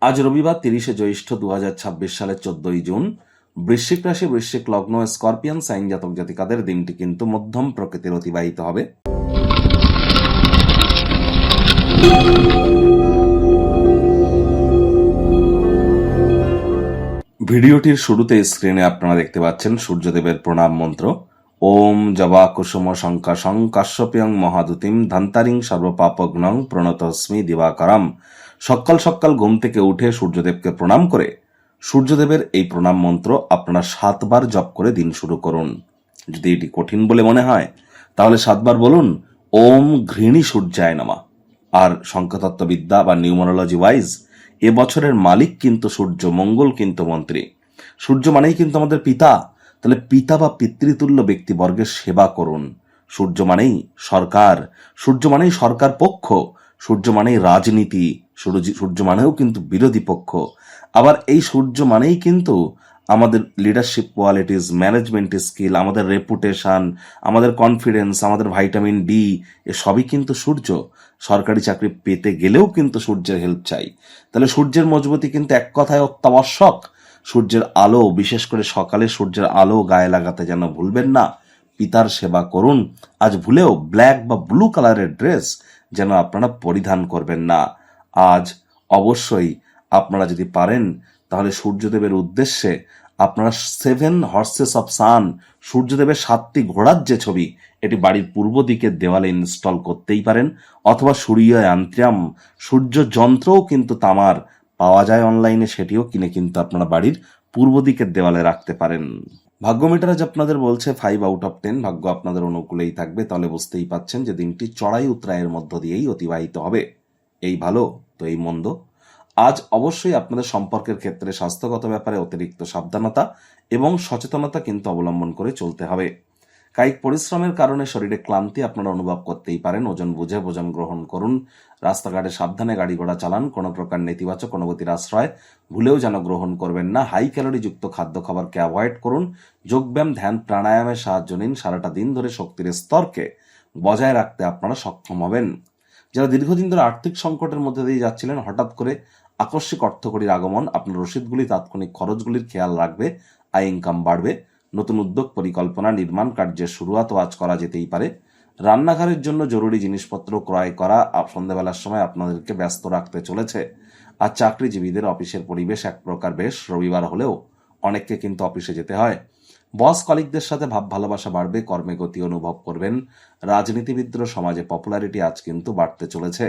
আজ রবিবার 30শে জ্যৈষ্ঠ 2026 সালের 14ই জুন। বৃশ্চিক রাশি, বৃশ্চিক লগ্ন, স্করপিয়ান সাইন জাতক জাতিকাদের দিনটি কিন্তু মধ্যম প্রকৃতির অতিবাহিত হবে। ভিডিওটির শুরুতে স্ক্রিনে আপনারা দেখতে পাচ্ছেন সূর্যদেবের প্রণাম মন্ত্র। ওম জবা কুসুম শঙ্কাশং কাশ্যপিয়ং মহাদুতিম ধন্তারিং সর্বপাপঘ্নং প্রণতস্মি দিবাকরম। সকাল সকাল ঘুম থেকে উঠে সূর্যদেবকে প্রণাম করে সূর্যদেবের এই প্রণাম মন্ত্র আপনারা 7 বার জপ করে দিন শুরু করুন। যদি এটি কঠিন বলে মনে হয় তাহলে 7 বার বলুন ওম ঘৃণী সূর্যায় নমঃ। আর সংখ্যাতত্ত্ববিদ্যা বা নিউমারোলজি ওয়াইজ এবছরের মালিক কিন্তু সূর্য, মঙ্গল কিন্তু মন্ত্রী। সূর্য মানেই কিন্তু আমাদের পিতা, তাহলে পিতা বা পিতৃতুল্য ব্যক্তিবর্গের সেবা করুন। সূর্য মানেই সরকার, সূর্য মানেই সরকার পক্ষ, সূর্য মানেই রাজনীতি, সূর্য মানেও কিন্তু বিরোধী পক্ষ। আবার এই সূর্য মানেই কিন্তু আমাদের লিডারশিপ কোয়ালিটিস, ম্যানেজমেন্ট স্কিল, আমাদের রেপুটেশন, আমাদের কনফিডেন্স, আমাদের ভাইটামিন ডি, এসবই কিন্তু সূর্য। সরকারি চাকরি পেতে গেলেও কিন্তু সূর্যের হেল্প চাই। তাহলে সূর্যের মজবুতি কিন্তু এক কথায় অত্যাবশ্যক। সূর্যের আলো, বিশেষ করে সকালে সূর্যের আলো গায়ে লাগাতে যেন ভুলবেন না। পিতার সেবা করুন। আজ ভুলেও ব্ল্যাক বা ব্লু কালারের ড্রেস যেন আপনারা পরিধান করবেন না। আজ অবশ্যই আপনারা যদি পারেন তাহলে সূর্যদেবের উদ্দেশ্যে আপনারা 7 হর্সেস অফ সান, সূর্যদেবের 7টি ঘোড়ার যে ছবি, এটি বাড়ির পূর্ব দিকের দেওয়ালে ইনস্টল করতেই পারেন। অথবা সূর্য যন্ত্রম, সূর্য যন্ত্রও কিন্তু তামার পাওয়া যায় অনলাইনে, সেটিও কিনে কিন্তু আপনারা বাড়ির পূর্ব দিকের দেওয়ালে রাখতে পারেন। ভাগ্য মিটার আজ আপনাদের বলছে 5 আউট অফ 10, ভাগ্য আপনাদের অনুকূলেই থাকবে। তাহলে বুঝতেই পাচ্ছেন যে দিনটি চড়াই উতরায়ের মধ্য দিয়েই অতিবাহিত হবে। এই ভালো তো এই মন্দ। আজ অবশ্যই আপনাদের সম্পর্কের ক্ষেত্রে স্বাস্থ্যগত ব্যাপারে অতিরিক্ত সাবধানতা এবং সচেতনতা কিন্তু অবলম্বন করে চলতে হবে। কায়িক পরিশ্রমের কারণে শরীরে ক্লান্তি আপনারা অনুভব করতেই পারেন। ওজন বুঝে ভোজন গ্রহণ করুন। রাস্তাঘাটে সাবধানে গাড়ি ঘোড়া চালান। কোনো প্রকার নেতিবাচক অনুভূতির আশ্রয় ভুলেও যেন গ্রহণ করবেন না। হাই ক্যালোরিযুক্ত খাদ্য খাবারকে অ্যাভয়েড করুন। যোগব্যায়াম, ধ্যান, প্রাণায়ামের সাহায্য নিন। সারাটা দিন ধরে শক্তির স্তরকে বজায় রাখতে আপনারা সক্ষম হবেন। যারা দীর্ঘদিন ধরে আর্থিক সংকটের মধ্যে দিয়ে যাচ্ছিলেন, হঠাৎ করে আকস্মিক অর্থকড়ির আগমন আপনার রসিদগুলি, তাৎক্ষণিক খরচগুলির খেয়াল রাখবে। আয় ইনকাম বাড়বে। নতুন উদ্যোগ, পরিকল্পনা, নির্মাণ কার্যের শুরুয়াতও আজ করা যেতেই পারে। রান্নাঘরের জন্য জরুরি জিনিসপত্র ক্রয় করা সন্ধ্যাবেলার সময় আপনাদেরকে ব্যস্ত রাখতে চলেছে। আর চাকরিজীবীদের অফিসের পরিবেশ এক প্রকার বেশ, রবিবার হলেও অনেককে কিন্তু অফিসে যেতে হয়। বস কলিগদের সাথে ভাব ভালোবাসা বাড়বে। কর্মে গতি অনুভব করবেন। রাজনীতিবিদদের সমাজে পপুলারিটি আজ কিন্তু বাড়তে চলেছে।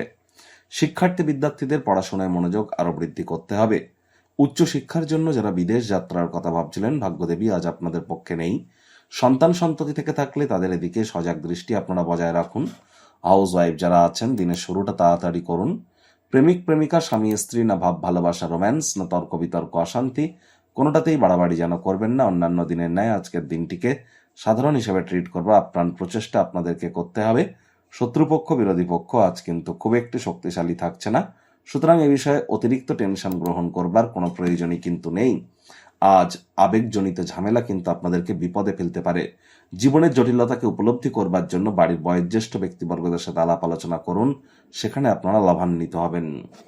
শিক্ষার্থী বিদ্যার্থীদের পড়াশোনায় মনোযোগ আরো বৃদ্ধি করতে হবে। উচ্চ শিক্ষার জন্য যারা বিদেশ যাত্রার কথা ভাবছিলেন, ভাগ্যদেবী আজ আপনাদের পক্ষে নেই। সন্তান সন্ততি থেকে থাকলে তাদের এদিকে সজাগ দৃষ্টি আপনারা বজায় রাখুন। হাউস ওয়াইফ যারা আছেন, দিনের শুরুটা তাড়াতাড়ি করুন। প্রেমিক প্রেমিকা, স্বামী স্ত্রী, না ভাব ভালোবাসা রোম্যান্স, না তর্ক বিতর্ক অশান্তি, কোনোটাতেই বাড়াবাড়ি যেন করবেন না। অন্যান্য দিনের ন্যায় আজকের দিনটিকে সাধারণ হিসেবে ট্রিট করবা আপ্রাণ প্রচেষ্টা আপনাদেরকে করতে হবে। শত্রুপক্ষ, বিরোধী পক্ষ আজ কিন্তু খুব একটু শক্তিশালী থাকছে না। সুতরাং এ বিষয়ে অতিরিক্ত টেনশন গ্রহণ করবার কোনো প্রয়োজনই কিন্তু নেই। আজ আবেগজনিত ঝামেলা কিন্তু আপনাদেরকে বিপদে ফেলতে পারে। জীবনের জটিলতাকে উপলব্ধি করবার জন্য বাড়ির বয়োজ্যেষ্ঠ ব্যক্তিবর্গদের সাথে আলাপ আলোচনা করুন, সেখানে আপনারা লাভান্বিত হবেন।